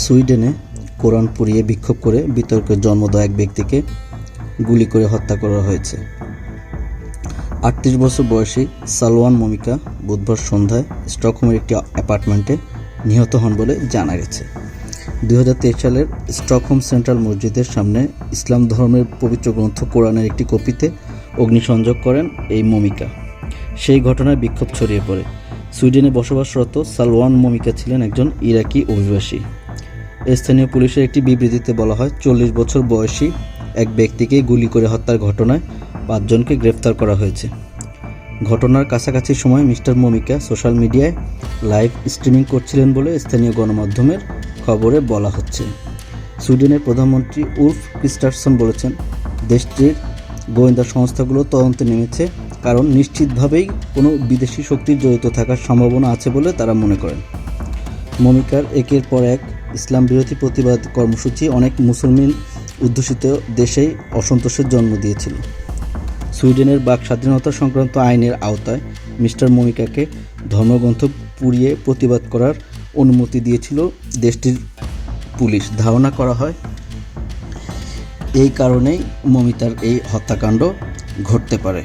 সুইডেনে কোরআন পুড়িয়ে বিক্ষোভ করে বিতর্কের জন্ম দেওয়া এক ব্যক্তিকে গুলি করে হত্যা করা হয়েছে। ৩৮ বছর বয়সী সালওয়ান মমিকা বুধবার সন্ধ্যায় স্টকহোমের একটি অ্যাপার্টমেন্টে নিহত হন বলে জানা গেছে। ২০২৩ সালের স্টকহোম সেন্ট্রাল মসজিদের সামনে ইসলাম ধর্মের পবিত্র গ্রন্থ কোরআনের একটি কপিতে অগ্নিসংযোগ করেন এই মমিকা। সেই ঘটনায় বিক্ষোভ ছড়িয়ে পড়ে। সুইডেনে বসবাসরত সালওয়ান মমিকা ছিলেন একজন ইরাকি অভিবাসী। স্থানীয় পুলিশের একটি বিবৃতিতে বলা হয়, ৪০ বছর বয়সী এক ব্যক্তিকে গুলি করে হত্যার ঘটনায় ৫ জনকে গ্রেফতার করা হয়েছে। ঘটনার কাছাকাছি সময় মিস্টার মমিকা সোশ্যাল মিডিয়ায় লাইভ স্ট্রিমিং করছিলেন বলে স্থানীয় গণমাধ্যমের খবরে বলা হচ্ছে। সুইডেনের প্রধানমন্ত্রী উলফ ক্রিস্টারসন বলেছেন, দেশটির গোয়েন্দা সংস্থাগুলো তদন্তে নেমেছে, কারণ নিশ্চিতভাবেই কোনো বিদেশি শক্তির জড়িত থাকার সম্ভাবনা আছে বলে তারা মনে করেন। মমিকার একের পর এক ইসলাম বিরোধী প্রতিবাদ কর্মসূচি অনেক মুসলমান অধ্যুষিত দেশেই অসন্তোষের জন্ম দিয়েছিল। সুইডেনের বাক স্বাধীনতা সংক্রান্ত আইনের আওতায় মিস্টার মমিকাকে ধর্মগ্রন্থ পুড়িয়ে প্রতিবাদ করার অনুমতি দিয়েছিল দেশটির পুলিশ। ধারণা করা হয় এই কারণেই মমিতার এই হত্যাকাণ্ড ঘটতে পারে।